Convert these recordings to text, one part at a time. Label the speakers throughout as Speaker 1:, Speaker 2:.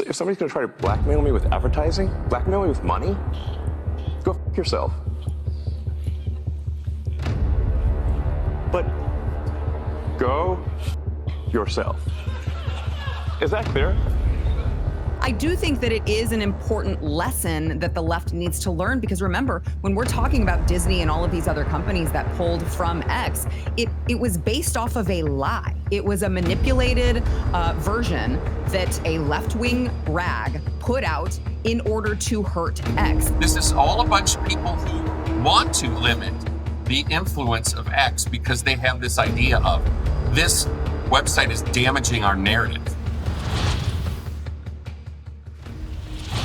Speaker 1: If somebody's going to try to blackmail me with advertising, blackmail me with money, go f yourself. But go f yourself. Is that clear?
Speaker 2: I do think that it is an important lesson that the left needs to learn, because remember, when we're talking about Disney and all of these other companies that pulled from X, it was based off of a lie. It was a manipulated version that a left-wing rag put out in order to hurt X.
Speaker 3: This is all a bunch of people who want to limit the influence of X because they have this idea of this website is damaging our narrative.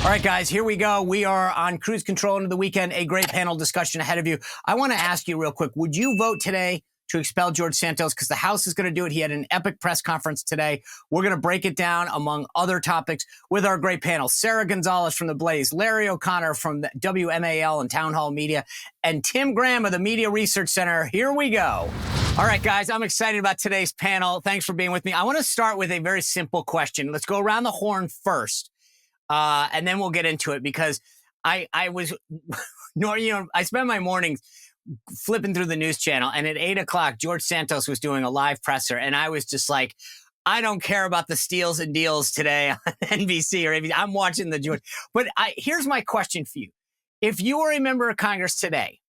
Speaker 4: All right, guys, here we go. We are on cruise control into the weekend. A great panel discussion ahead of you. I want to ask you real quick, would you vote today to expel George Santos? Because the House is going to do it. He had an epic press conference today. We're going to break it down among other topics with our great panel. Sara Gonzales from The Blaze, Larry O'Connor from the WMAL and Town Hall Media, and Tim Graham of the Media Research Center. Here we go. All right, guys, I'm excited about today's panel. Thanks for being with me. I want to start with a very simple question. Let's go around the horn first. And then we'll get into it, because I was, I spend my mornings flipping through the news channel, and at 8 o'clock, George Santos was doing a live presser, and I was just like, I don't care about the steals and deals today on NBC or ABC. I'm watching the George. But here's my question for you. If you were a member of Congress today,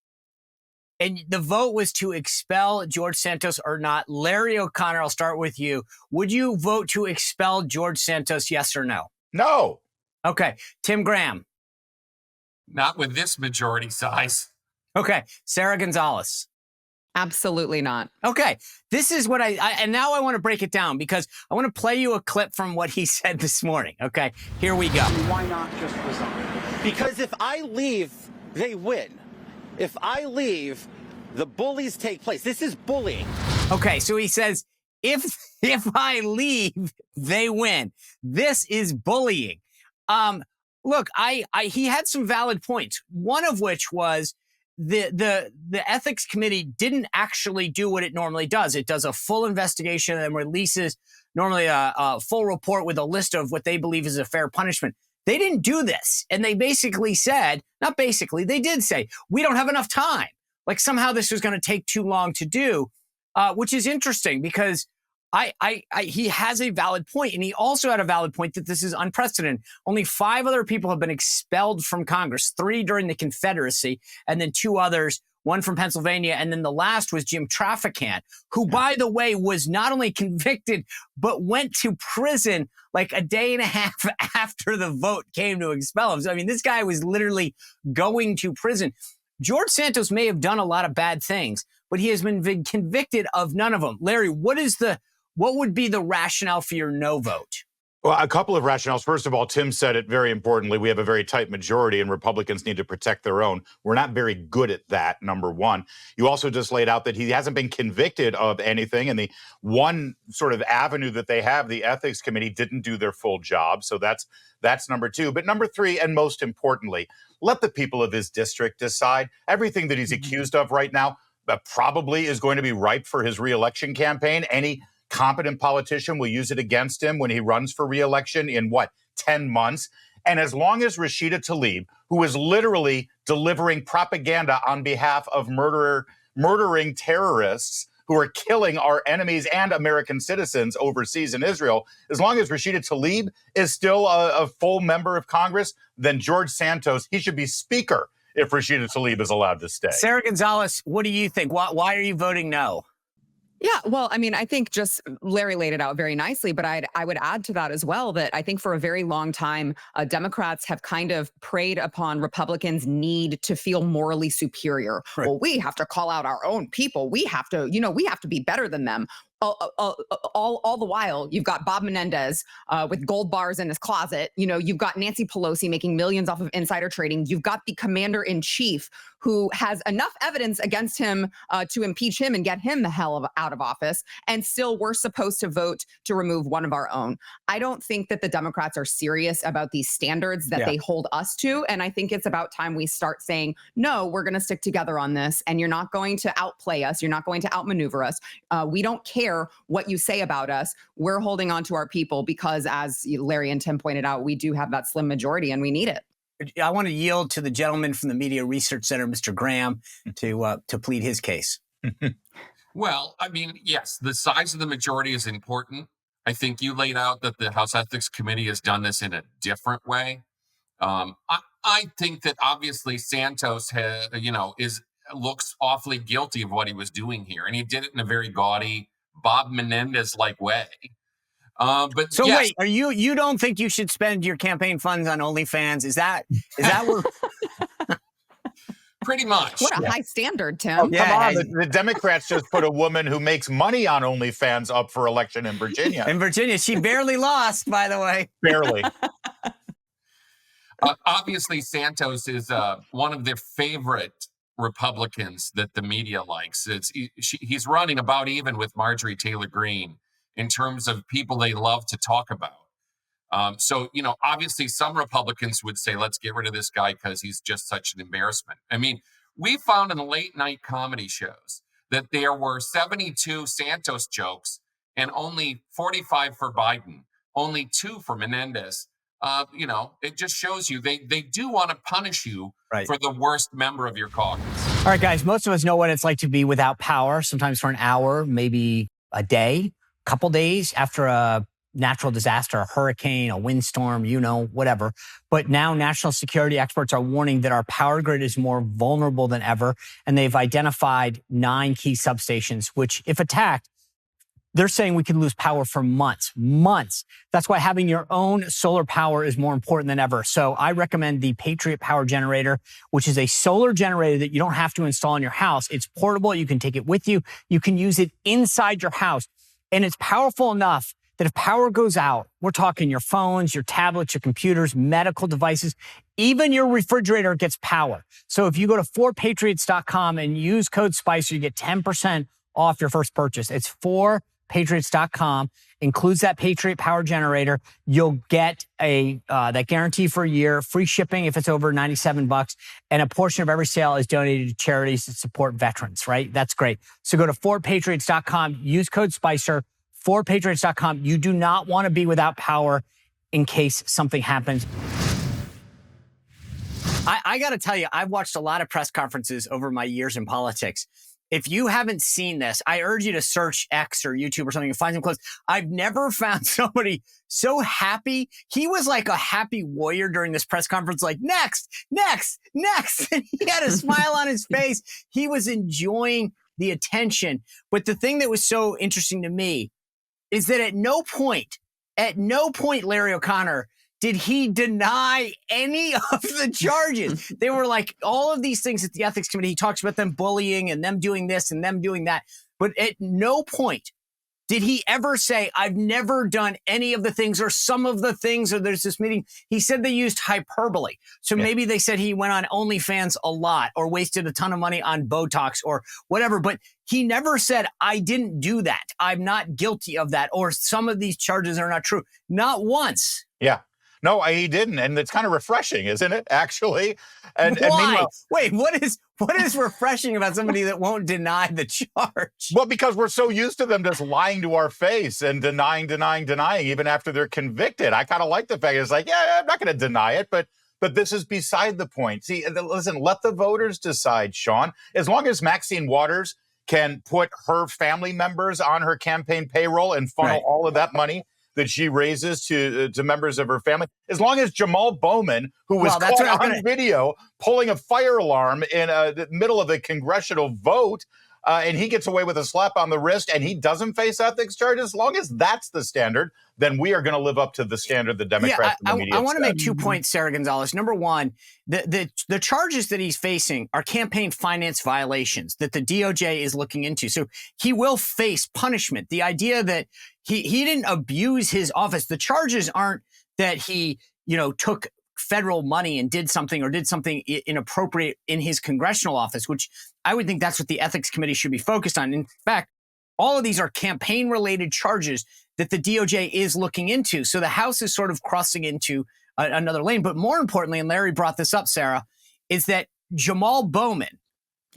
Speaker 4: and the vote was to expel George Santos or not, Larry O'Connor, I'll start with you. Would you vote to expel George Santos, yes or no?
Speaker 5: No.
Speaker 4: Okay. Tim Graham.
Speaker 3: Not with this majority size.
Speaker 4: Okay. Sara Gonzales.
Speaker 2: Absolutely not.
Speaker 4: Okay. This is what and now I want to break it down, because I want to play you a clip from what he said this morning. Okay. Here we go.
Speaker 6: Why not just resign? Because if I leave, they win. If I leave, the bullies take place. This is bullying.
Speaker 4: Okay. So he says, if I leave, they win. This is bullying. Look, he had some valid points. One of which was the ethics committee didn't actually do what it normally does. It does a full investigation and releases normally a full report with a list of what they believe is a fair punishment. They didn't do this. And they basically said, not basically, they did say, we don't have enough time. Like somehow this was going to take too long to do, which is interesting, because he has a valid point, and he also had a valid point that this is unprecedented. Only 5 other people have been expelled from Congress, 3 during the Confederacy, and then 2 others, 1 from Pennsylvania, and then the last was Jim Traficant, who, by the way, was not only convicted, but went to prison like a day and a half after the vote came to expel him. So, I mean, this guy was literally going to prison. George Santos may have done a lot of bad things, but he has been convicted of none of them. Larry, what would be the rationale for your no vote?
Speaker 5: Well, a couple of rationales. First of all, Tim said it very importantly. We have a very tight majority, and Republicans need to protect their own. We're not very good at that, number one. You also just laid out that he hasn't been convicted of anything, and the one sort of avenue that they have, the ethics committee, didn't do their full job. So that's number 2. But number 3, and most importantly, let the people of his district decide. Everything that he's accused of right now probably is going to be ripe for his reelection campaign. Any competent politician will use it against him when he runs for re-election in 10 months. And as long as Rashida Tlaib, who is literally delivering propaganda on behalf of murdering terrorists who are killing our enemies and American citizens overseas in Israel, as long as Rashida Tlaib is still a full member of Congress, then George Santos, he should be speaker if Rashida Tlaib is allowed to stay.
Speaker 4: Sara Gonzales, what do you think? Why are you voting no?
Speaker 2: Yeah, well, I mean, I think just Larry laid it out very nicely, but I would add to that as well that I think for a very long time, Democrats have kind of preyed upon Republicans' need to feel morally superior. Right. Well, we have to call out our own people. We have to, we have to be better than them. All the while, you've got Bob Menendez with gold bars in his closet. You've got Nancy Pelosi making millions off of insider trading. You've got the commander-in-chief who has enough evidence against him to impeach him and get him the hell out of office. And still, we're supposed to vote to remove one of our own. I don't think that the Democrats are serious about these standards that they hold us to. And I think it's about time we start saying, no, we're going to stick together on this. And you're not going to outplay us. You're not going to outmaneuver us. We don't care care what you say about us. We're holding on to our people because, as Larry and Tim pointed out, we do have that slim majority and we need it.
Speaker 4: I want to yield to the gentleman from the Media Research Center, Mr. Graham, to plead his case.
Speaker 3: Well, I mean, yes, the size of the majority is important. I think you laid out that the House Ethics Committee has done this in a different way. I think that obviously Santos looks awfully guilty of what he was doing here, and he did it in a very gaudy Bob Menendez-like way. But
Speaker 4: so
Speaker 3: yes.
Speaker 4: wait, you don't think you should spend your campaign funds on OnlyFans? Is that what?
Speaker 3: Pretty much.
Speaker 2: What a high standard, Tim.
Speaker 5: Oh, come on. The Democrats just put a woman who makes money on OnlyFans up for election in Virginia.
Speaker 4: In Virginia, she barely lost, by the way.
Speaker 5: Barely.
Speaker 3: Obviously, Santos is one of their favorite Republicans that the media likes. He's running about even with Marjorie Taylor Greene in terms of people they love to talk about. So, obviously some Republicans would say, let's get rid of this guy because he's just such an embarrassment. I mean, we found in the late night comedy shows that there were 72 Santos jokes and only 45 for Biden, only 2 for Menendez. It just shows you they do want to punish you for the worst member of your caucus.
Speaker 4: All right, guys, most of us know what it's like to be without power, sometimes for an hour, maybe a day, a couple days after a natural disaster, a hurricane, a windstorm, whatever. But now national security experts are warning that our power grid is more vulnerable than ever. And they've identified 9 key substations, which if attacked, they're saying we could lose power for months. That's why having your own solar power is more important than ever. So I recommend the Patriot Power Generator, which is a solar generator that you don't have to install in your house. It's portable. You can take it with you. You can use it inside your house. And it's powerful enough that if power goes out, we're talking your phones, your tablets, your computers, medical devices, even your refrigerator gets power. So if you go to 4patriots.com and use code SPICER, you get 10% off your first purchase. It's 4patriots.com, includes that Patriot Power Generator. You'll get that guarantee for a year, free shipping if it's over $97, and a portion of every sale is donated to charities that support veterans, right? That's great. So go to 4patriots.com, use code SPICER, 4patriots.com. You do not want to be without power in case something happens. I got to tell you, I've watched a lot of press conferences over my years in politics. If you haven't seen this, I urge you to search X or YouTube or something and find some clips. I've never found somebody so happy. He was like a happy warrior during this press conference, like next. And he had a smile on his face. He was enjoying the attention. But the thing that was so interesting to me is that at no point, Larry O'Connor, did he deny any of the charges. They were like all of these things at the ethics committee. He talks about them bullying and them doing this and them doing that. But at no point did he ever say, I've never done any of the things or some of the things, or there's this meeting. He said they used hyperbole. So maybe they said he went on OnlyFans a lot or wasted a ton of money on Botox or whatever. But he never said, I didn't do that. I'm not guilty of that. Or some of these charges are not true. Not once.
Speaker 5: Yeah. No, he didn't. And it's kind of refreshing, isn't it, actually? And
Speaker 4: why? Wait, what is refreshing about somebody that won't deny the charge?
Speaker 5: Well, because we're so used to them just lying to our face and denying, even after they're convicted. I kind of like the fact it's like, yeah, I'm not going to deny it, but this is beside the point. See, listen, let the voters decide, Sean. As long as Maxine Waters can put her family members on her campaign payroll and funnel all of that money that she raises to members of her family. As long as Jamal Bowman, who was caught on video pulling a fire alarm in the middle of a congressional vote, and he gets away with a slap on the wrist and he doesn't face ethics charges, as long as that's the standard, then we are going to live up to the standard the Democrats and the media
Speaker 4: I want to make 2 points, Sara Gonzales. Number one, the charges that he's facing are campaign finance violations that the DOJ is looking into. So he will face punishment. The idea that he didn't abuse his office. The charges aren't that he, took federal money and did something inappropriate in his congressional office, which I would think that's what the ethics committee should be focused on. In fact, all of these are campaign-related charges that the DOJ is looking into. So the House is sort of crossing into another lane. But more importantly, and Larry brought this up, Sarah, is that Jamal Bowman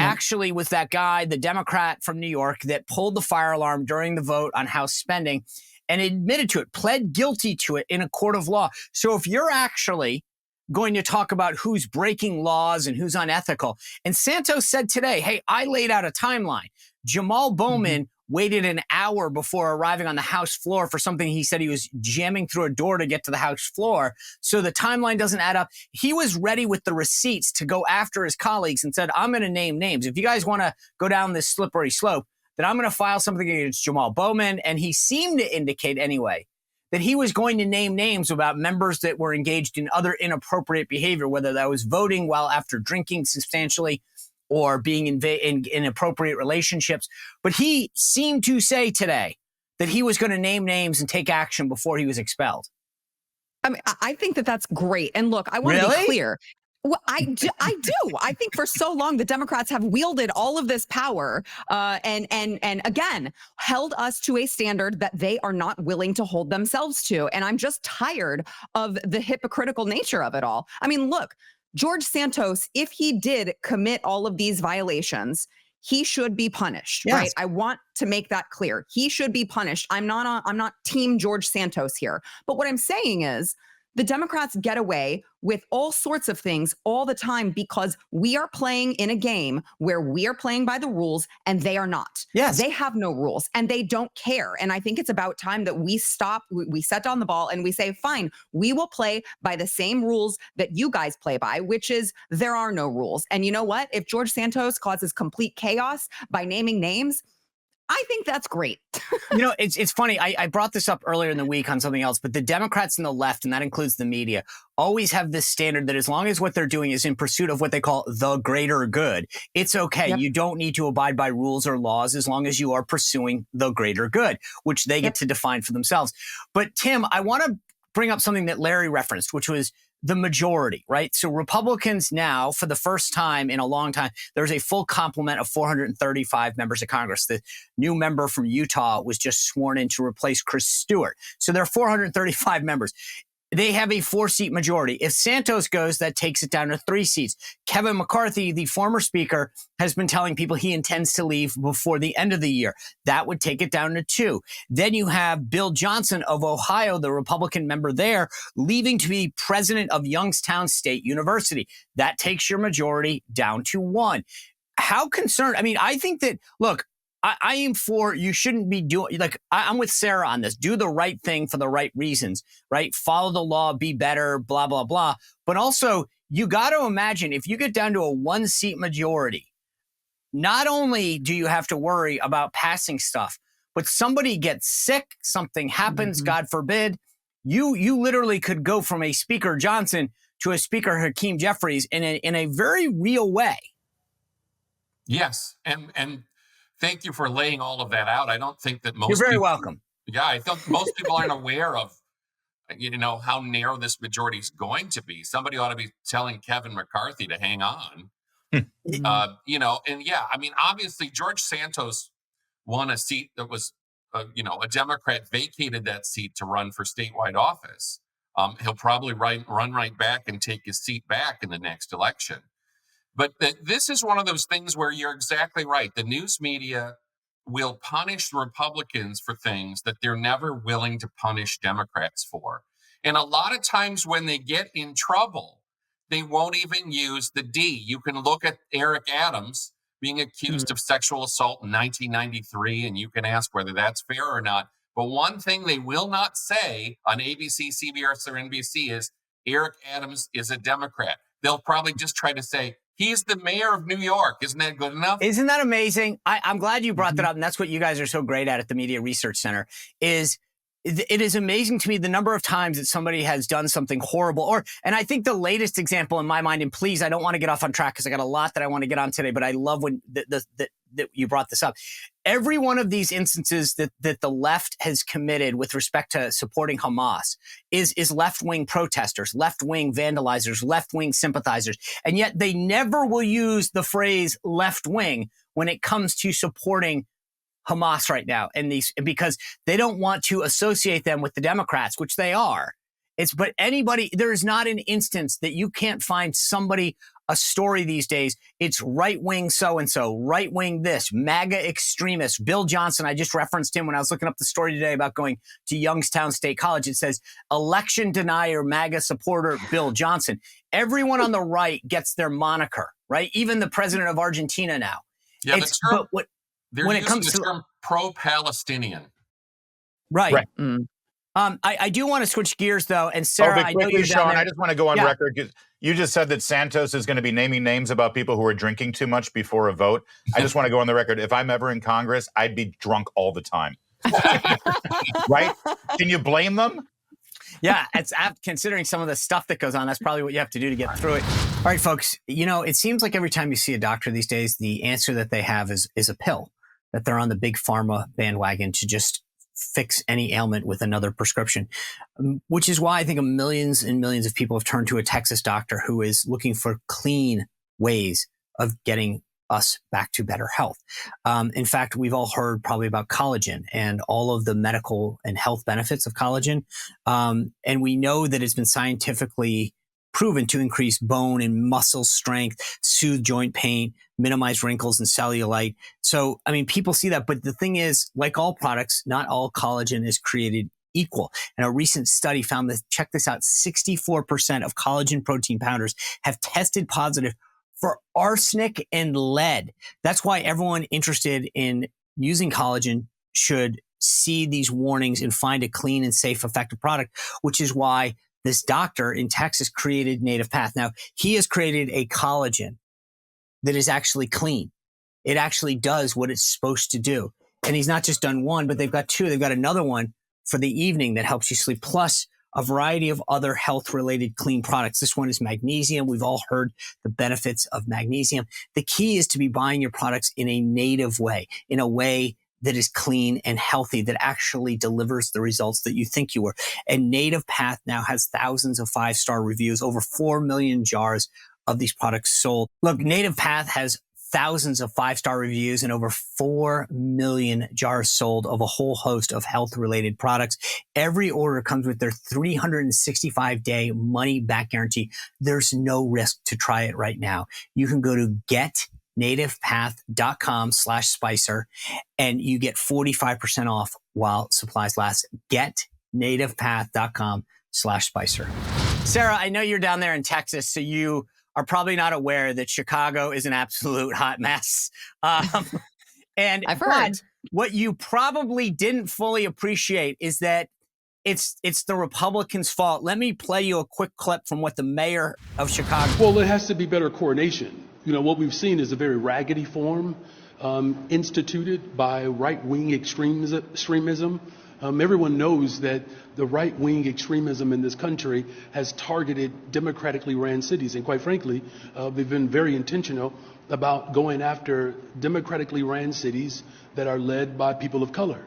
Speaker 4: actually was that guy, the Democrat from New York, that pulled the fire alarm during the vote on House spending and admitted to it, pled guilty to it in a court of law. So if you're actually going to talk about who's breaking laws and who's unethical, and Santos said today, hey, I laid out a timeline. Jamal Bowman waited an hour before arriving on the House floor for something he said he was jamming through a door to get to the House floor. So the timeline doesn't add up. He was ready with the receipts to go after his colleagues and said, I'm going to name names. If you guys want to go down this slippery slope, then I'm going to file something against Jamal Bowman. And he seemed to indicate anyway that he was going to name names about members that were engaged in other inappropriate behavior, whether that was voting while after drinking substantially or being in inappropriate relationships. But he seemed to say today that he was going to name names and take action before he was expelled.
Speaker 2: I mean, I think that that's great. And look, I want to be clear. Well, I do. I think for so long the Democrats have wielded all of this power and again held us to a standard that they are not willing to hold themselves to. And I'm just tired of the hypocritical nature of it all. I mean, look, George Santos, if he did commit all of these violations, he should be punished, right? I want to make that clear. He should be punished. I'm not team George Santos here. But what I'm saying is the Democrats get away with all sorts of things all the time because we are playing in a game where we are playing by the rules and they are not.
Speaker 4: Yes.
Speaker 2: They have no rules and they don't care. And I think it's about time that we stop, we set down the ball and we say, fine, we will play by the same rules that you guys play by, which is there are no rules. And you know what? If George Santos causes complete chaos by naming names, I think that's great.
Speaker 4: You know, it's funny. I brought this up earlier in the week on something else, but the Democrats and the left, and that includes the media, always have this standard that as long as what they're doing is in pursuit of what they call the greater good, it's okay. Yep. You don't need to abide by rules or laws as long as you are pursuing the greater good, which they get to define for themselves. But Tim, I want to bring up something that Larry referenced, which was the majority, right? So Republicans now, for the first time in a long time, there's a full complement of 435 members of Congress. The new member from Utah was just sworn in to replace Chris Stewart. So there are 435 members. They have a 4-seat majority. If Santos goes, that takes it down to 3 seats. Kevin McCarthy, the former speaker, has been telling people he intends to leave before the end of the year. That would take it down to 2. Then you have Bill Johnson of Ohio, the Republican member there, leaving to be president of Youngstown State University. That takes your majority down to 1. How concerned? I mean, I think that, look, I am for, you shouldn't be doing, like, I'm with Sarah on this. Do the right thing for the right reasons, right? Follow the law, be better, blah, blah, blah. But also, you got to imagine if you get down to a 1-seat majority, not only do you have to worry about passing stuff, but somebody gets sick, something happens, God forbid, you literally could go from a Speaker Johnson to a Speaker Hakeem Jeffries in a very real way.
Speaker 3: Yes, and thank you for laying all of that out. I don't think that most
Speaker 4: You're very
Speaker 3: people,
Speaker 4: welcome.
Speaker 3: Yeah, I think most people aren't aware of, how narrow this majority is going to be. Somebody ought to be telling Kevin McCarthy to hang on. And yeah, I mean, obviously George Santos won a seat that was, a Democrat vacated that seat to run for statewide office. He'll probably run right back and take his seat back in the next election. But this is one of those things where you're exactly right. The news media will punish Republicans for things that they're never willing to punish Democrats for. And a lot of times when they get in trouble, they won't even use the D. You can look at Eric Adams being accused of sexual assault in 1993, and you can ask whether that's fair or not. But one thing they will not say on ABC, CBS, or NBC is Eric Adams is a Democrat. They'll probably just try to say, he's the mayor of New York. Isn't that good enough?
Speaker 4: Isn't that amazing? I'm glad you brought that up. And that's what you guys are so great at the Media Research Center is it is amazing to me the number of times that somebody has done something horrible. And I think the latest example in my mind, and please, I don't want to get off on track because I got a lot that I want to get on today, but I love when that you brought this up. Every one of these instances that the left has committed with respect to supporting Hamas is left-wing protesters, left-wing vandalizers, left-wing sympathizers. And yet they never will use the phrase left-wing when it comes to supporting Hamas right now, because they don't want to associate them with the Democrats, which they are. But anybody, there is not an instance that you can't find somebody a story these days, it's right-wing so-and-so, right-wing this, MAGA extremist. Bill Johnson, I just referenced him when I was looking up the story today about going to Youngstown State College. It says, election denier, MAGA supporter, Bill Johnson. Everyone on the right gets their moniker, right? Even the president of Argentina now.
Speaker 3: Yeah, when
Speaker 4: it comes to
Speaker 3: the term pro-Palestinian.
Speaker 4: Right.
Speaker 2: Mm.
Speaker 4: I do want to switch gears, though. And Sarah, I know you're
Speaker 5: Sean,
Speaker 4: down there.
Speaker 5: I just want to go on record because you just said that Santos is going to be naming names about people who are drinking too much before a vote. I just want to go on the record. If I'm ever in Congress, I'd be drunk all the time. Right? Can you blame them?
Speaker 4: Yeah, it's considering some of the stuff that goes on. That's probably what you have to do to get through it. All right, folks. You know, it seems like every time you see a doctor these days, the answer that they have is a pill, that they're on the big pharma bandwagon to just fix any ailment with another prescription, which is why I think millions and millions of people have turned to a Texas doctor who is looking for clean ways of getting us back to better health. In fact, we've all heard probably about collagen and all of the medical and health benefits of collagen. And we know that it's been scientifically proven to increase bone and muscle strength, soothe joint pain, minimize wrinkles and cellulite. So, I mean, people see that. But the thing is, like all products, not all collagen is created equal. And a recent study found that, check this out, 64% of collagen protein powders have tested positive for arsenic and lead. That's why everyone interested in using collagen should see these warnings and find a clean and safe, effective product, which is why this doctor in Texas created Native Path. Now, he has created a collagen that is actually clean. It actually does what it's supposed to do. And he's not just done one, but they've got two. They've got another one for the evening that helps you sleep, plus a variety of other health-related clean products. This one is magnesium. We've all heard the benefits of magnesium. The key is to be buying your products in a native way, in a way that is clean and healthy, that actually delivers the results that you think you were. And Native Path now has thousands of 5-star reviews, over 4 million jars of these products sold. Look, Native Path has thousands of 5-star reviews and over 4 million jars sold of a whole host of health-related products. Every order comes with their 365-day money-back guarantee. There's no risk to try it right now. You can go to getnativepath.com/Spicer and you get 45% off while supplies last. Getnativepath.com/Spicer. Sarah, I know you're down there in Texas, so you are probably not aware that Chicago is an absolute hot mess. And
Speaker 2: I've heard.
Speaker 4: What you probably didn't fully appreciate is that it's the Republicans' fault. Let me play you a quick clip from what the mayor of Chicago.
Speaker 7: Well, it has to be better coordination. You know, what we've seen is a very raggedy form instituted by right-wing extremism. Everyone knows that the right-wing extremism in this country has targeted democratically ran cities. And quite frankly, they've been very intentional about going after democratically ran cities that are led by people of color.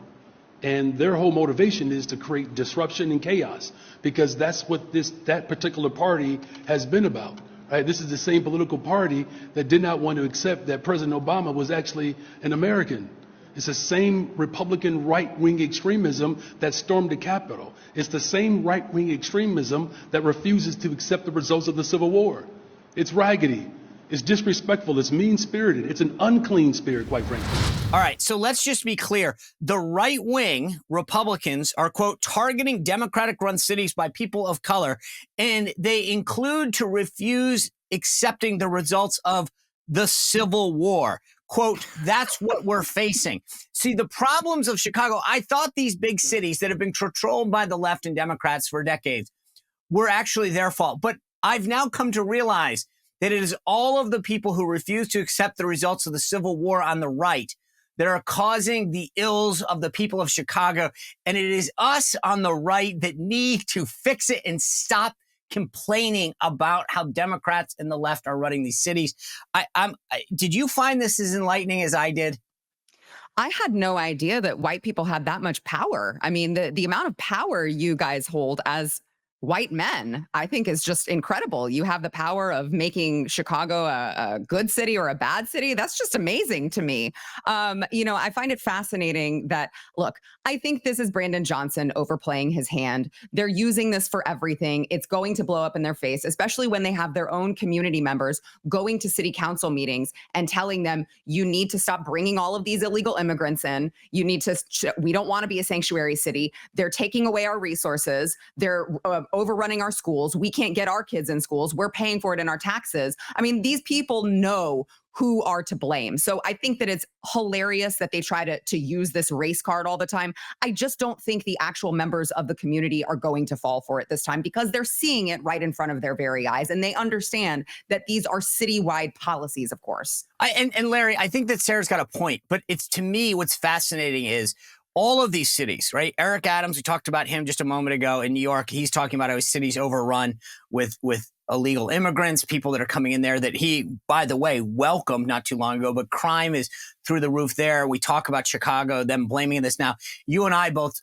Speaker 7: And their whole motivation is to create disruption and chaos, because that's what that particular party has been about. Right? This is the same political party that did not want to accept that President Obama was actually an American. It's the same Republican right-wing extremism that stormed the Capitol. It's the same right-wing extremism that refuses to accept the results of the Civil War. It's raggedy. It's disrespectful. It's mean-spirited. It's an unclean spirit, quite frankly.
Speaker 4: All right, so let's just be clear. The right-wing Republicans are, quote, targeting Democratic-run cities by people of color, and they include to refuse accepting the results of the Civil War. Quote, that's what we're facing. See, the problems of Chicago, I thought these big cities that have been controlled by the left and Democrats for decades were actually their fault. But I've now come to realize that it is all of the people who refuse to accept the results of the Civil War on the right that are causing the ills of the people of Chicago. And it is us on the right that need to fix it and stop complaining about how Democrats and the left are running these cities. Did you find this as enlightening as I did?
Speaker 2: I had no idea that white people had that much power. I mean, the amount of power you guys hold as white men, I think is just incredible. You have the power of making Chicago a good city or a bad city. That's just amazing to me. I find it fascinating that, look, I think this is Brandon Johnson overplaying his hand. They're using this for everything. It's going to blow up in their face, especially when they have their own community members going to city council meetings and telling them, you need to stop bringing all of these illegal immigrants in. You need to, we don't want to be a sanctuary city. They're taking away our resources. They're overrunning our schools. We can't get our kids in schools. We're paying for it in our taxes. I mean, these people know who are to blame. So I think that it's hilarious that they try to use this race card all the time. I just don't think the actual members of the community are going to fall for it this time, because they're seeing it right in front of their very eyes. And they understand that these are citywide policies, of course.
Speaker 4: And Larry, I think that Sarah's got a point, but it's, to me, what's fascinating is all of these cities, right? Eric Adams, we talked about him just a moment ago in New York. He's talking about how his city's overrun with illegal immigrants, people that are coming in there that he, by the way, welcomed not too long ago, but crime is through the roof there. We talk about Chicago, them blaming this now. You and I both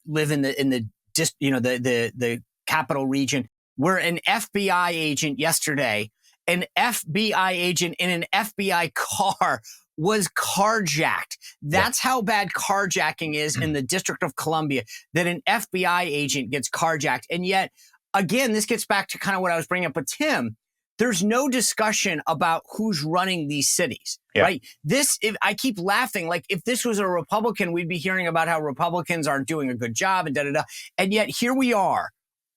Speaker 4: live in the capital region. We're an FBI agent yesterday. An FBI agent in an FBI car was carjacked. That's how bad carjacking is in the District of Columbia, that an FBI agent gets carjacked. And yet, again, this gets back to kind of what I was bringing up with Tim. There's no discussion about who's running these cities, right? I keep laughing. Like, if this was a Republican, we'd be hearing about how Republicans aren't doing a good job and da-da-da. And yet here we are.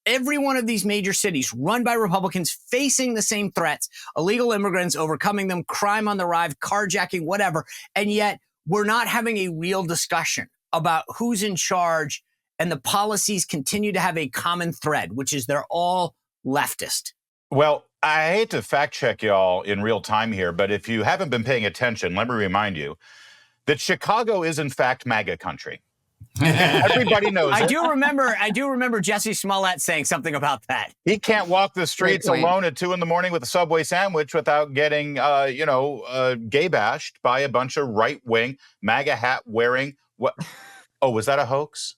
Speaker 4: Every one of these major cities run by Republicans, facing the same threats, illegal immigrants, overcoming them, crime on the rise, carjacking, whatever. And yet we're not having a real discussion about who's in charge, and the policies continue to have a common thread, which is they're all leftist.
Speaker 5: Well, I hate to fact check y'all in real time here, but if you haven't been paying attention, let me remind you that Chicago is in fact MAGA country. Everybody knows it.
Speaker 4: I do remember Jesse Smollett saying something about that.
Speaker 5: He can't walk the streets alone at 2 a.m. with a Subway sandwich without getting, gay bashed by a bunch of right-wing MAGA hat wearing. What? Oh, was that a hoax?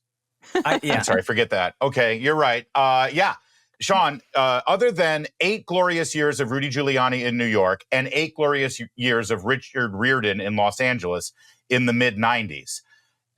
Speaker 4: Yeah.
Speaker 5: I'm sorry, forget that. Okay, you're right. Sean, other than 8 glorious years of Rudy Giuliani in New York and 8 glorious years of Richard Riordan in Los Angeles in the mid-90s,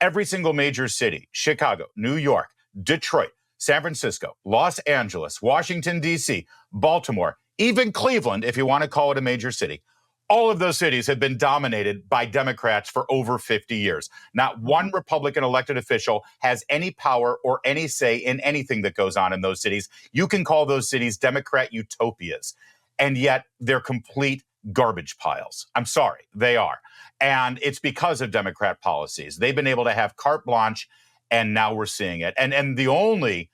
Speaker 5: every single major city, Chicago, New York, Detroit, San Francisco, Los Angeles, Washington, D.C., Baltimore, even Cleveland, if you want to call it a major city, all of those cities have been dominated by Democrats for over 50 years. Not one Republican elected official has any power or any say in anything that goes on in those cities. You can call those cities Democrat utopias, and yet they're complete garbage piles. I'm sorry, they are. And it's because of Democrat policies. They've been able to have carte blanche, and now we're seeing it. And the only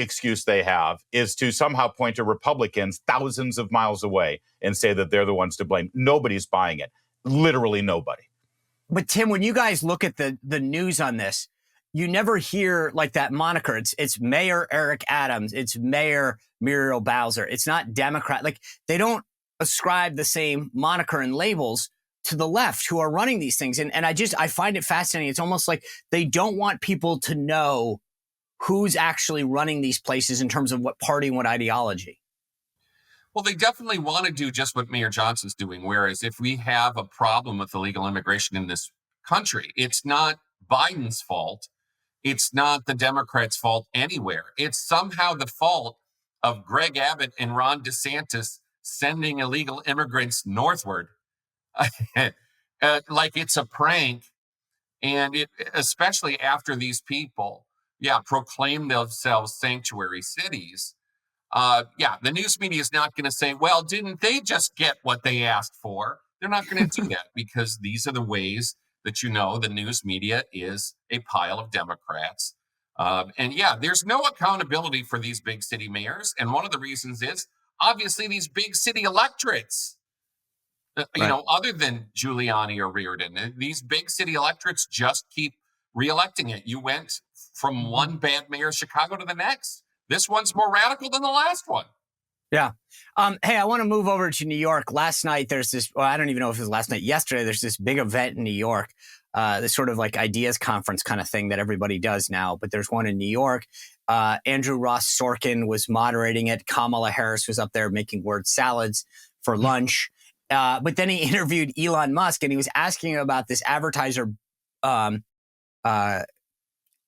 Speaker 5: excuse they have is to somehow point to Republicans thousands of miles away and say that they're the ones to blame. Nobody's buying it. Literally nobody.
Speaker 4: But Tim, when you guys look at the news on this, you never hear like that moniker. It's Mayor Eric Adams. It's Mayor Muriel Bowser. It's not Democrat. Like, they don't ascribe the same moniker and labels to the left who are running these things. And I find it fascinating. It's almost like they don't want people to know who's actually running these places in terms of what party and what ideology.
Speaker 3: Well, they definitely want to do just what Mayor Johnson's doing. Whereas if we have a problem with illegal immigration in this country, it's not Biden's fault. It's not the Democrats' fault anywhere. It's somehow the fault of Greg Abbott and Ron DeSantis sending illegal immigrants northward. Like it's a prank. And especially after these people, proclaim themselves sanctuary cities. The news media is not going to say, well, didn't they just get what they asked for? They're not going to do that, because these are the ways that the news media is a pile of Democrats. There's no accountability for these big city mayors. And one of the reasons is obviously these big city electorates. Other than Giuliani or Riordan, these big city electorates just keep reelecting it. You went from one bad mayor of Chicago to the next. This one's more radical than the last one.
Speaker 4: Yeah. Hey, I want to move over to New York. Last night, there's this, I don't even know if it was last night, yesterday, there's this big event in New York this sort of like ideas conference kind of thing that everybody does now. But there's one in New York. Andrew Ross Sorkin was moderating it. Kamala Harris was up there making word salads for lunch. But then he interviewed Elon Musk, and he was asking about this advertiser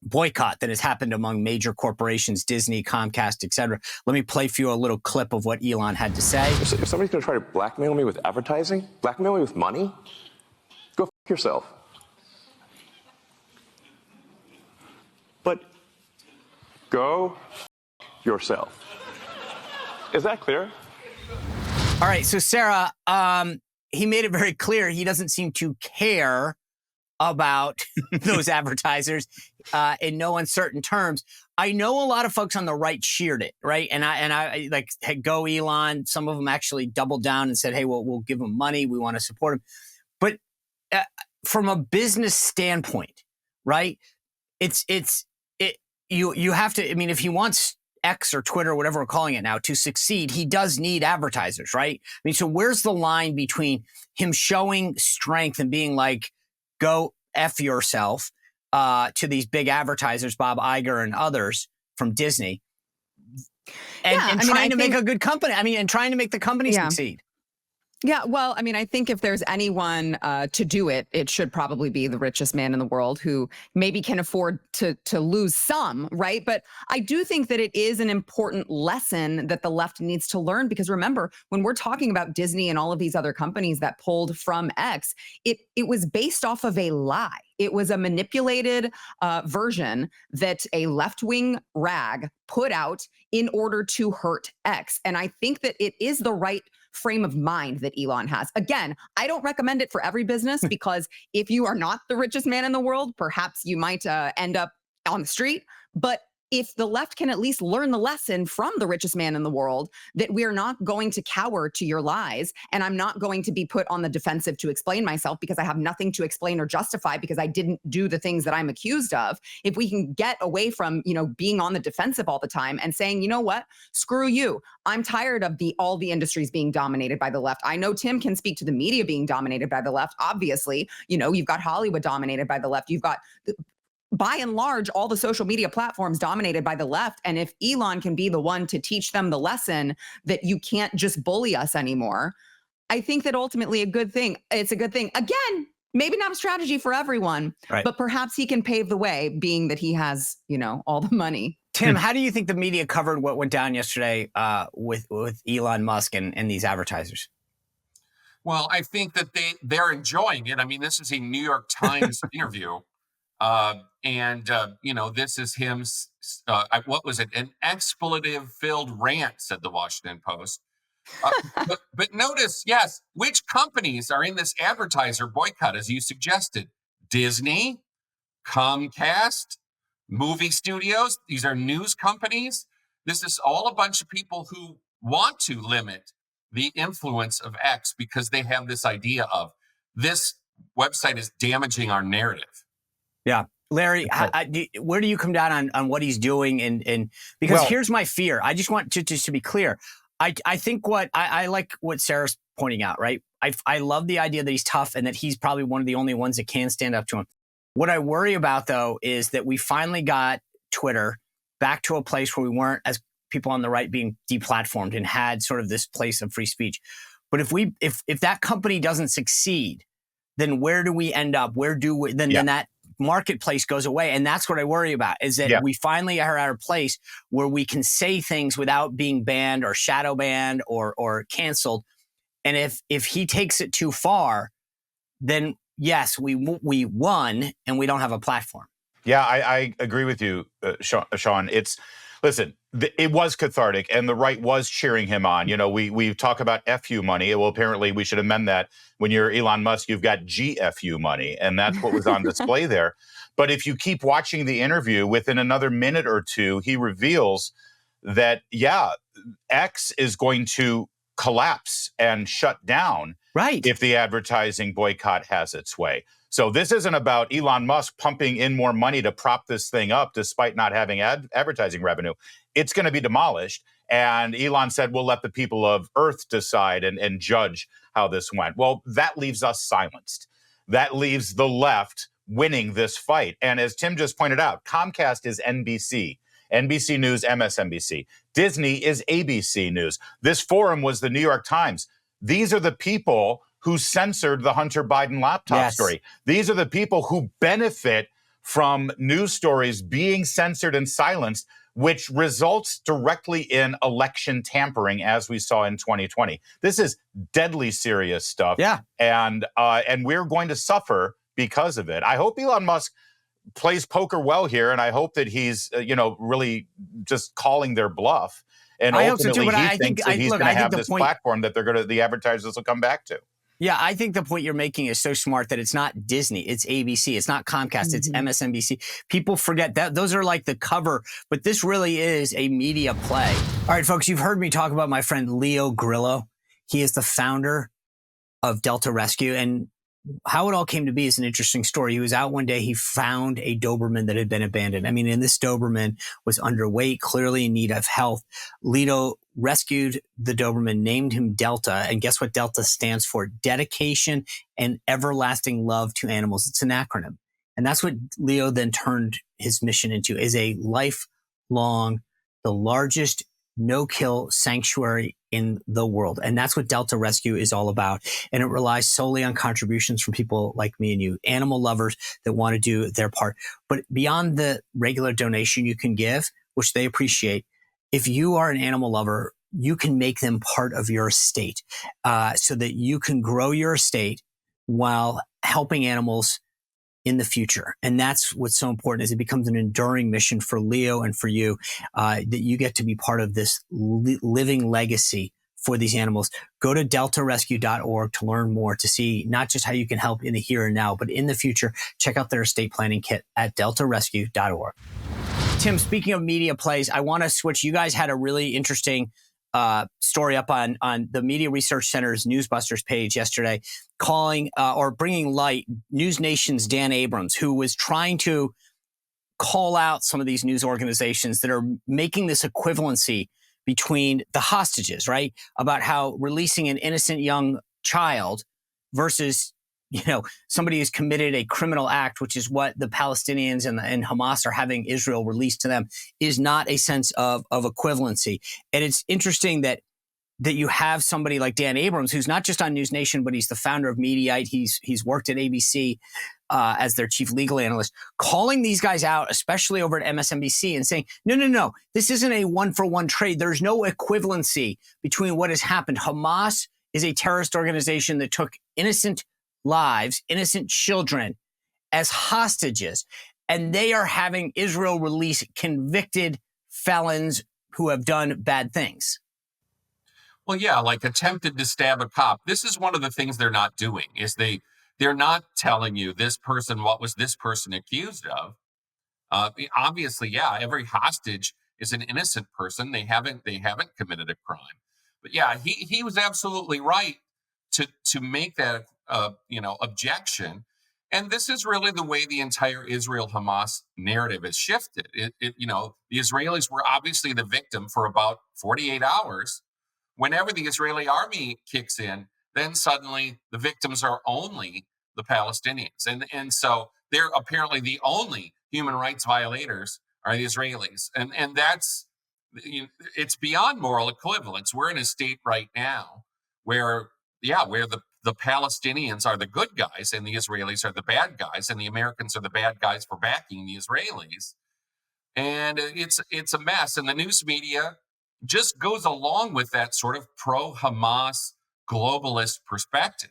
Speaker 4: boycott that has happened among major corporations, Disney, Comcast, et cetera. Let me play for you a little clip of what Elon had to say.
Speaker 1: If somebody's going to try to blackmail me with advertising, blackmail me with money, go f yourself. But go f yourself. Is that clear?
Speaker 4: All right, so Sarah, he made it very clear he doesn't seem to care about those advertisers in no uncertain terms. I know a lot of folks on the right cheered it, right? And I like, hey, go Elon. Some of them actually doubled down and said, hey, we'll give him money. We want to support him. But from a business standpoint, right? You have to, I mean, if he wants X or Twitter, or whatever we're calling it now, to succeed, he does need advertisers, right? I mean, so where's the line between him showing strength and being like, go F yourself to these big advertisers, Bob Iger and others from Disney, and trying to make a good company. I mean, and trying to make the company succeed.
Speaker 2: Yeah, well, I mean, I think if there's anyone to do it, it should probably be the richest man in the world, who maybe can afford to lose some, right? But I do think that it is an important lesson that the left needs to learn, because remember, when we're talking about Disney and all of these other companies that pulled from X, it was based off of a lie. It was a manipulated version that a left-wing rag put out in order to hurt X. And I think that it is the right frame of mind that Elon has. Again, I don't recommend it for every business, because if you are not the richest man in the world, perhaps you might end up on the street. But if the left can at least learn the lesson from the richest man in the world, that we are not going to cower to your lies, and I'm not going to be put on the defensive to explain myself because I have nothing to explain or justify because I didn't do the things that I'm accused of. If we can get away from, being on the defensive all the time and saying, you know what, screw you. I'm tired of all the industries being dominated by the left. I know Tim can speak to the media being dominated by the left. Obviously, you've got Hollywood dominated by the left. You've got, by and large, all the social media platforms dominated by the left. And if Elon can be the one to teach them the lesson that you can't just bully us anymore, I think that ultimately it's a good thing. Again, maybe not a strategy for everyone, right, but perhaps he can pave the way, being that he has, all the money.
Speaker 4: Tim, how do you think the media covered what went down yesterday with Elon Musk and these advertisers?
Speaker 3: Well, I think that they're enjoying it. I mean, this is a New York Times interview. This is him, what was it? An expletive-filled rant, said the Washington Post. But notice, yes, which companies are in this advertiser boycott, as you suggested? Disney, Comcast, movie studios. These are news companies. This is all a bunch of people who want to limit the influence of X because they have this idea of this website is damaging our narrative.
Speaker 4: Yeah. Larry, where do you come down on what he's doing? And because here's my fear. I just want to be clear. I think I like what Sarah's pointing out, right? I love the idea that he's tough and that he's probably one of the only ones that can stand up to him. What I worry about, though, is that we finally got Twitter back to a place where we weren't, as people on the right, being deplatformed and had sort of this place of free speech. But if that company doesn't succeed, then where do we end up? Then that marketplace goes away. And that's what I worry about, is that we finally are at a place where we can say things without being banned or shadow banned or canceled. And if he takes it too far, then yes, we won and we don't have a platform.
Speaker 5: Yeah, I agree with you, Sean. It was cathartic, and the right was cheering him on. We talk about FU money. Well, apparently we should amend that. When you're Elon Musk, you've got GFU money, and that's what was on display there. But if you keep watching the interview, within another minute or two, he reveals that, X is going to collapse and shut down if the advertising boycott has its way. So this isn't about Elon Musk pumping in more money to prop this thing up despite not having advertising revenue. It's going to be demolished. And Elon said, we'll let the people of Earth decide and judge how this went. Well, that leaves us silenced. That leaves the left winning this fight. And as Tim just pointed out, Comcast is NBC. NBC News, MSNBC. Disney is ABC News. This forum was the New York Times. These are the people who censored the Hunter Biden laptop story. These are the people who benefit from news stories being censored and silenced, which results directly in election tampering, as we saw in 2020. This is deadly serious stuff.
Speaker 4: Yeah.
Speaker 5: And we're going to suffer because of it. I hope Elon Musk plays poker well here, and I hope that he's, really just calling their bluff. And
Speaker 4: I hope so too,
Speaker 5: ultimately,
Speaker 4: but
Speaker 5: he
Speaker 4: I
Speaker 5: thinks
Speaker 4: think
Speaker 5: that he's going to have this platform that the advertisers will come back to.
Speaker 4: Yeah, I think the point you're making is so smart that it's not Disney, it's ABC, it's not Comcast, it's MSNBC. People forget that those are like the cover, but this really is a media play. All right, folks, you've heard me talk about my friend Leo Grillo. He is the founder of Delta Rescue, and how it all came to be is an interesting story. He was out one day. He found a Doberman that had been abandoned. And this Doberman was underweight, clearly in need of health. Leo rescued the Doberman, named him Delta. And guess what Delta stands for? Dedication and everlasting love to animals. It's an acronym. And that's what Leo then turned his mission into, is a lifelong, the largest no-kill sanctuary in the world. And that's what Delta Rescue is all about. And it relies solely on contributions from people like me and you, animal lovers that want to do their part. But beyond the regular donation you can give, which they appreciate, if you are an animal lover, you can make them part of your estate so that you can grow your estate while helping animals in the future. And that's what's so important, is it becomes an enduring mission for Leo and for you, that you get to be part of this living legacy for these animals. Go to deltarescue.org to learn more, to see not just how you can help in the here and now, but in the future. Check out their estate planning kit at deltarescue.org. Tim, speaking of media plays, I want to switch. You guys had a really interesting story up on the Media Research Center's Newsbusters page yesterday, calling or bringing light News Nation's Dan Abrams, who was trying to call out some of these news organizations that are making this equivalency between the hostages, right? About how releasing an innocent young child versus, somebody who's committed a criminal act, which is what the Palestinians and Hamas are having Israel released to them, is not a sense of equivalency. And it's interesting that you have somebody like Dan Abrams, who's not just on News Nation, but he's the founder of Mediaite. He's worked at ABC as their chief legal analyst, calling these guys out, especially over at MSNBC, and saying, no, this isn't a one-for-one trade. There's no equivalency between what has happened. Hamas is a terrorist organization that took innocent lives, innocent children as hostages, and they are having Israel release convicted felons who have done bad things.
Speaker 3: Well, yeah, like attempted to stab a cop. This is one of the things they're not doing, is they're not telling you this person, what was this person accused of. Obviously, yeah, every hostage is an innocent person. They haven't committed a crime. But yeah, he was absolutely right to make that objection. And this is really the way the entire Israel-Hamas narrative has shifted. The Israelis were obviously the victim for about 48 hours. Whenever the Israeli army kicks in, then suddenly the victims are only the Palestinians. And so they're apparently the only human rights violators are the Israelis. And that's, it's beyond moral equivalence. We're in a state right now where the Palestinians are the good guys and the Israelis are the bad guys, and the Americans are the bad guys for backing the Israelis. And it's a mess. And the news media just goes along with that sort of pro-Hamas globalist perspective.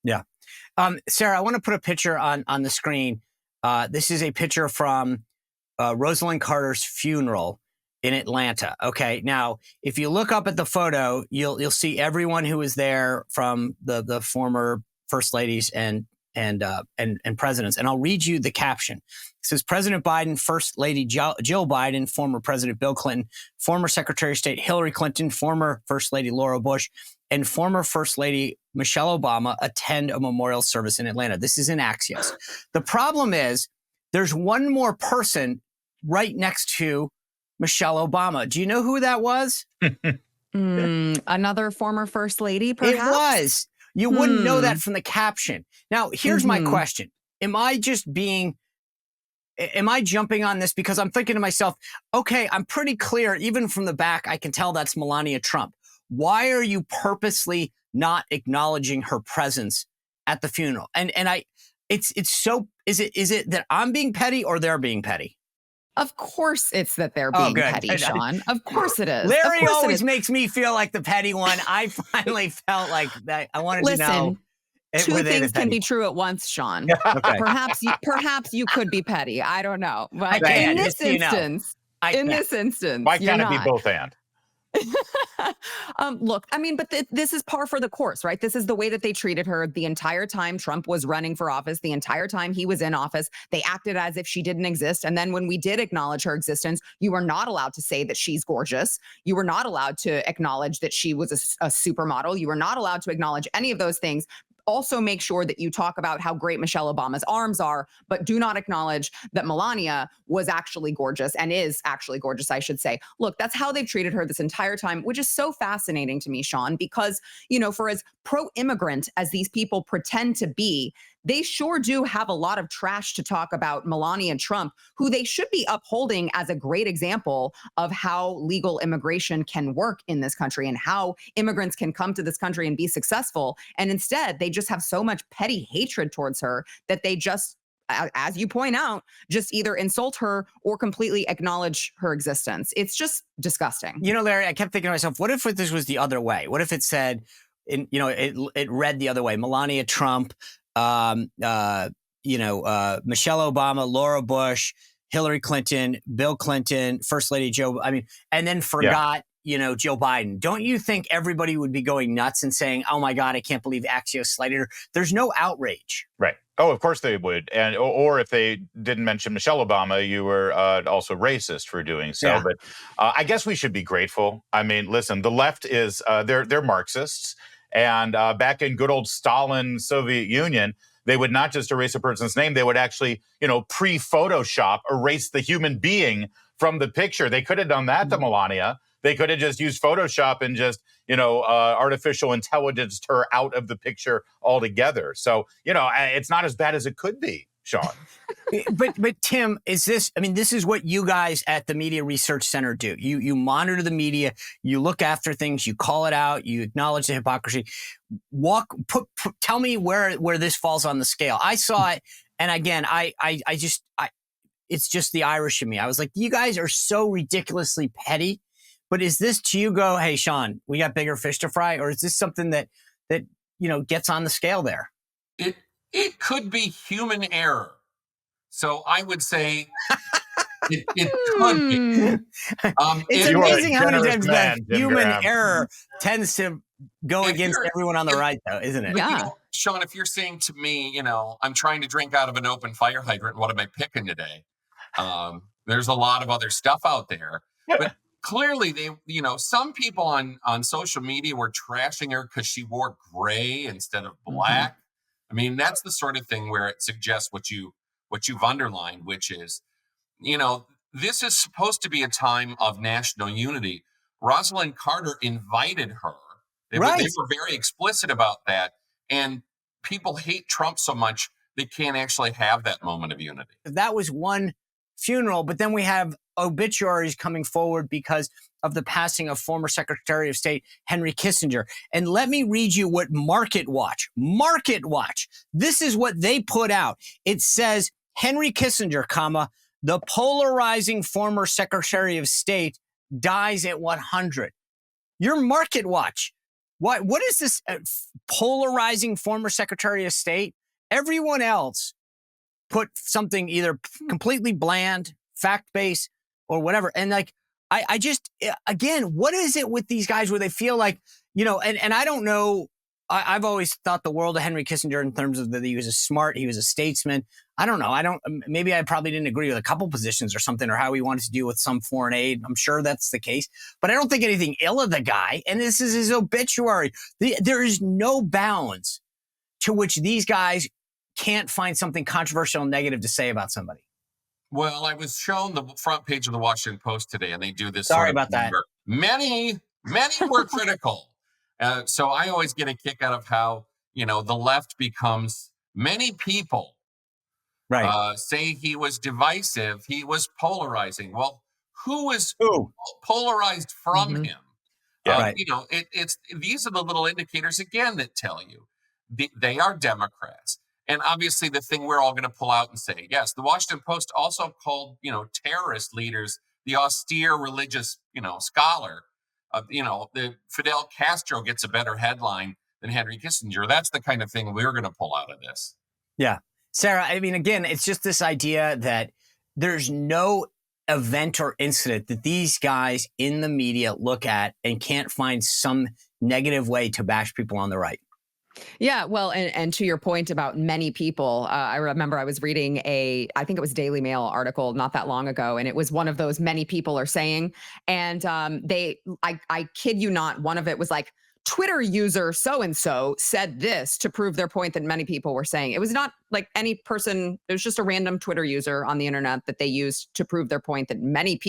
Speaker 4: Yeah. Sarah, I want to put a picture on the screen. This is a picture from Rosalind Carter's funeral in Atlanta. Okay. Now, if you look up at the photo, you'll see everyone who was there, from the former first ladies and presidents. And I'll read you the caption. It says, President Biden, First Lady Jill Biden, former President Bill Clinton, former Secretary of State Hillary Clinton, former First Lady Laura Bush, and former First Lady Michelle Obama attend a memorial service in Atlanta. This is in Axios. The problem is there's one more person right next to Michelle Obama. Do you know who that was?
Speaker 2: Another former first lady, perhaps?
Speaker 4: It was. You wouldn't know that from the caption. Now, here's my question. am I just being, am I jumping on this because I'm thinking to myself, okay, I'm pretty clear, even from the back, I can tell that's Melania Trump. Why are you purposely not acknowledging her presence at the funeral? And it's so, is it that I'm being petty or they're being petty?
Speaker 2: Of course it's that they're being petty, Sean. Of course it is.
Speaker 4: Larry always makes me feel like the petty one. I finally felt like that. I wanted to know.
Speaker 2: Two things can be true at once, Sean.
Speaker 4: Okay.
Speaker 2: Perhaps you could be petty. I don't know. But
Speaker 4: Okay,
Speaker 2: in this instance,
Speaker 5: why can't it be both and?
Speaker 2: Look, I mean, but this is par for the course, right? This is the way that they treated her the entire time Trump was running for office, the entire time he was in office. They acted as if she didn't exist. And then when we did acknowledge her existence, you were not allowed to say that she's gorgeous. You were not allowed to acknowledge that she was a supermodel. You were not allowed to acknowledge any of those things. Also make sure that you talk about how great Michelle Obama's arms are, but do not acknowledge that Melania was actually gorgeous and is actually gorgeous, I should say. Look, that's how they've treated her this entire time, which is so fascinating to me, Sean, because, you know, for as pro-immigrant as these people pretend to be, they sure do have a lot of trash to talk about Melania Trump, who they should be upholding as a great example of how legal immigration can work in this country and how immigrants can come to this country and be successful. And instead, they just have so much petty hatred towards her that they just, as you point out, just either insult her or completely acknowledge her existence. It's just disgusting.
Speaker 4: You know, Larry, I kept thinking to myself, what if this was the other way? What if it said, it read the other way, Melania Trump, Michelle Obama, Laura Bush, Hillary Clinton, Bill Clinton, First Lady Joe, and then forgot, Joe Biden. Don't you think everybody would be going nuts and saying, oh my God, I can't believe Axios slighted her? There's no outrage.
Speaker 5: Right. Oh, of course they would. And or if they didn't mention Michelle Obama, you were also racist for doing so. Yeah. But I guess we should be grateful. I mean, listen, the left is, they're Marxists. And back in good old Stalin Soviet Union, they would not just erase a person's name, they would actually, pre-Photoshop erase the human being from the picture. They could have done that to Melania. They could have just used Photoshop and just, artificial intelligence her out of the picture altogether. So, it's not as bad as it could be, Sean.
Speaker 4: But Tim, this is what you guys at the Media Research Center do. You monitor the media, you look after things, you call it out, you acknowledge the hypocrisy. Tell me where this falls on the scale. I saw it, and again, it's just the Irish in me. I was like, you guys are so ridiculously petty. But is this to you go, hey, Sean, we got bigger fish to fry? Or is this something that gets on the scale there?
Speaker 3: It could be human error. So I would say it could be.
Speaker 4: It's amazing how many times that human error tends to go against everyone on the right, though, isn't it?
Speaker 2: Yeah.
Speaker 3: Sean, if you're saying to me, I'm trying to drink out of an open fire hydrant, what am I picking today? There's a lot of other stuff out there. But clearly, some people on social media were trashing her because she wore gray instead of black. I mean, that's the sort of thing where it suggests what you've underlined, which is, this is supposed to be a time of national unity. Rosalind Carter invited her. They were very explicit about that. And people hate Trump so much, they can't actually have that moment of unity.
Speaker 4: That was one funeral, but then we have obituaries coming forward because of the passing of former Secretary of State Henry Kissinger. And let me read you what Market Watch, this is what they put out. It says, Henry Kissinger, the polarizing former Secretary of State dies at 100. Your Market Watch. What is this polarizing former Secretary of State? Everyone else put something either completely bland, fact-based, or whatever. And I just, again, what is it with these guys where they feel like, and I don't know, I've always thought the world of Henry Kissinger in terms of that he was he was a statesman. I don't know. Maybe I probably didn't agree with a couple positions or something, or how he wanted to deal with some foreign aid. I'm sure that's the case, but I don't think anything ill of the guy. And this is his obituary. There is no bounds to which these guys can't find something controversial and negative to say about somebody.
Speaker 3: Well, I was shown the front page of the Washington Post today, and they do this.
Speaker 4: Sorry about that.
Speaker 3: Many were critical. So I always get a kick out of how, the left becomes, many people
Speaker 4: Right.
Speaker 3: say he was divisive, he was polarizing. Well, who was
Speaker 5: Who?
Speaker 3: polarized from
Speaker 2: Mhm.
Speaker 3: him?
Speaker 5: Yeah.
Speaker 4: Right.
Speaker 3: You know, it's these are the little indicators again that tell you they are Democrats. And obviously, the thing we're all going to pull out and say, yes, the Washington Post also called, you know, terrorist leaders the austere religious, you know, scholar. You know, the Fidel Castro gets a better headline than Henry Kissinger. That's the kind of thing we're going to pull out of this.
Speaker 4: Yeah. Sarah, I mean, again, it's just this idea that there's no event or incident that these guys in the media look at and can't find some negative way to bash people on the right.
Speaker 2: Yeah, well, and to your point about many people, I remember I was reading I think it was Daily Mail article not that long ago, and it was one of those many people are saying, and I kid you not, one of it was like, Twitter user so-and-so said this to prove their point that many people were saying. It was not like any person, it was just a random Twitter user on the internet that they used to prove their point that many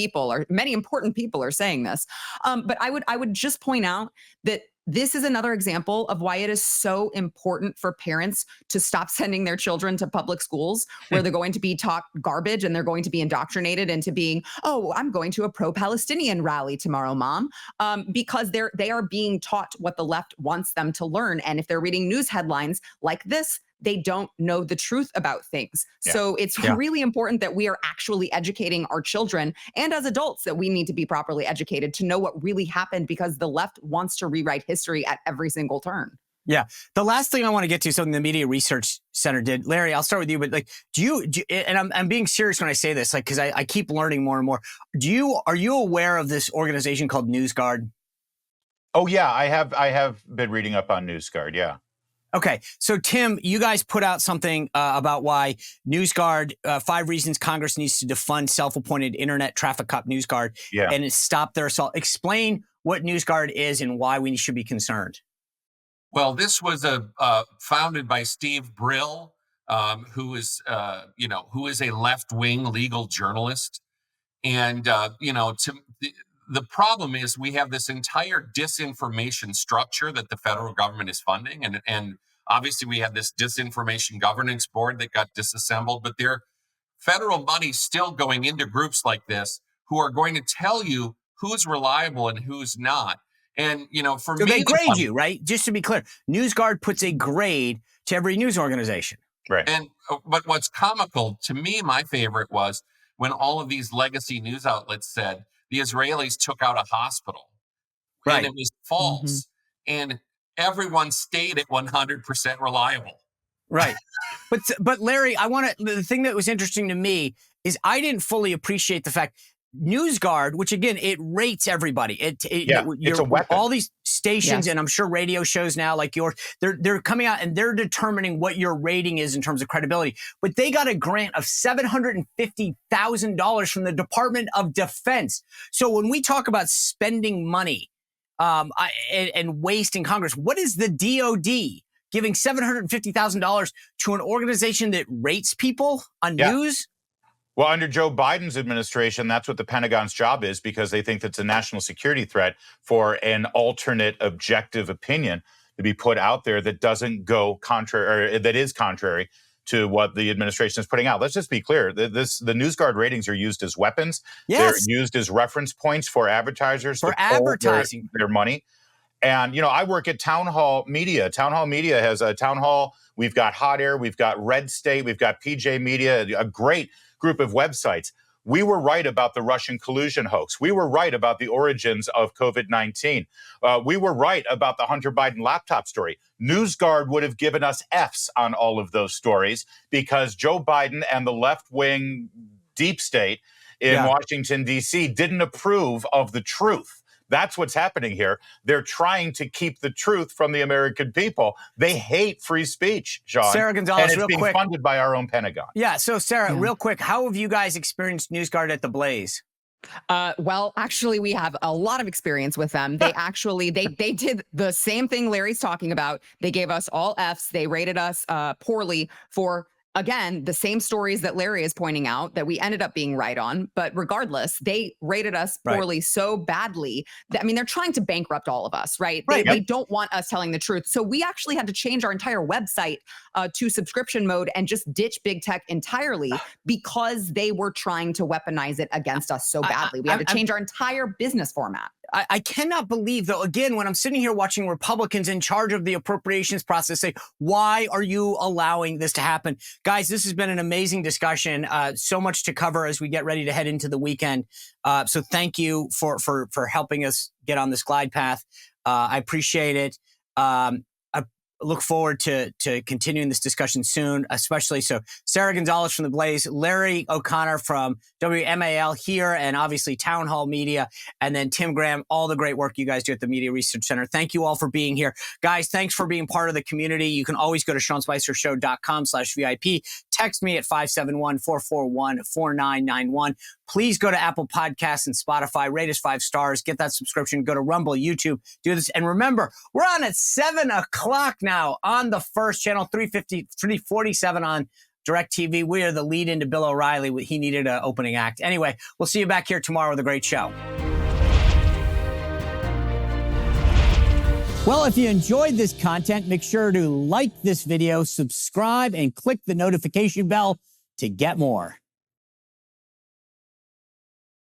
Speaker 2: important people are saying this. But I would just point out that this is another example of why it is so important for parents to stop sending their children to public schools where they're going to be taught garbage and they're going to be indoctrinated into being, oh, I'm going to a pro-Palestinian rally tomorrow, mom, because they are being taught what the left wants them to learn. And if they're reading news headlines like this, they don't know the truth about things.
Speaker 5: Yeah.
Speaker 2: So it's really important that we are actually educating our children, and as adults that we need to be properly educated to know what really happened, because the left wants to rewrite history at every single turn.
Speaker 4: Yeah. The last thing I want to get to is something the Media Research Center did. Larry, I'll start with you, but like, do you and I'm being serious when I say this, like, because I keep learning more and more. Are you aware of this organization called Newsguard?
Speaker 5: Oh yeah, I have been reading up on Newsguard. Yeah.
Speaker 4: Okay. So, Tim, you guys put out something about why Newsguard, 5 reasons Congress needs to defund self-appointed internet traffic cop Newsguard and stop their assault. Explain what Newsguard is and why we should be concerned.
Speaker 3: Well, this was founded by Steve Brill, who is a left-wing legal journalist. And, the problem is we have this entire disinformation structure that the federal government is funding. And obviously we have this disinformation governance board that got disassembled, but their federal money still going into groups like this who are going to tell you who's reliable and who's not. And, for
Speaker 4: so
Speaker 3: me,
Speaker 4: they grade you, right? Just to be clear, Newsguard puts a grade to every news organization.
Speaker 5: Right.
Speaker 3: And but what's comical to me, my favorite was when all of these legacy news outlets said the Israelis took out a hospital, and it was false, and everyone stayed at 100% reliable.
Speaker 4: Right. But Larry, the thing that was interesting to me is I didn't fully appreciate the fact Newsguard, which again, it rates everybody. It's a weapon. All these stations, and I'm sure radio shows now like yours, they're coming out and they're determining what your rating is in terms of credibility. But they got a grant of $750,000 from the Department of Defense. So when we talk about spending money and waste in Congress, what is the DOD giving $750,000 to an organization that rates people on news?
Speaker 5: Well, under Joe Biden's administration, that's what the Pentagon's job is, because they think that's a national security threat for an alternate objective opinion to be put out there that doesn't go contrary, or that is contrary to what the administration is putting out. Let's just be clear. The Newsguard ratings are used as weapons.
Speaker 4: Yes.
Speaker 5: They're used as reference points for advertisers.
Speaker 4: For advertising.
Speaker 5: Their money. And, I work at Town Hall Media. Town Hall Media has a town hall. We've got Hot Air. We've got Red State. We've got PJ Media, a great group of websites. We were right about the Russian collusion hoax. We were right about the origins of COVID-19. We were right about the Hunter Biden laptop story. Newsguard would have given us Fs on all of those stories because Joe Biden and the left-wing deep state in Washington, D.C. didn't approve of the truth. That's what's happening here. They're trying to keep the truth from the American people. They hate free speech, John.
Speaker 4: Sara Gonzales,
Speaker 5: and it's
Speaker 4: real
Speaker 5: being
Speaker 4: quick.
Speaker 5: funded by our own Pentagon.
Speaker 4: Yeah. So, Sarah, real quick, how have you guys experienced Newsguard at the Blaze?
Speaker 2: Well, actually, we have a lot of experience with them. They actually, they did the same thing Larry's talking about. They gave us all Fs. They rated us poorly for again, the same stories that Larry is pointing out that we ended up being right on. But regardless, they rated us poorly so badly that, I mean, they're trying to bankrupt all of us, right? They don't want us telling the truth. So we actually had to change our entire website to subscription mode and just ditch big tech entirely because they were trying to weaponize it against us so badly. We had to change our entire business format.
Speaker 4: I cannot believe, though, again, when I'm sitting here watching Republicans in charge of the appropriations process say, why are you allowing this to happen? Guys, this has been an amazing discussion. So much to cover as we get ready to head into the weekend. So thank you for helping us get on this glide path. I appreciate it. I look forward to continuing this discussion soon, especially so Sara Gonzales from The Blaze, Larry O'Connor from WMAL here, and obviously Town Hall Media, and then Tim Graham, all the great work you guys do at the Media Research Center. Thank you all for being here. Guys, thanks for being part of the community. You can always go to SeanSpicerShow.com/VIP. Text me at 571-441-4991. Please go to Apple Podcasts and Spotify. Rate us 5 stars. Get that subscription. Go to Rumble, YouTube. Do this. And remember, we're on at 7 o'clock now on the first channel, 347 on DirecTV. We are the lead into Bill O'Reilly. He needed an opening act. Anyway, we'll see you back here tomorrow with a great show. Well, if you enjoyed this content, make sure to like this video, subscribe, and click the notification bell to get more.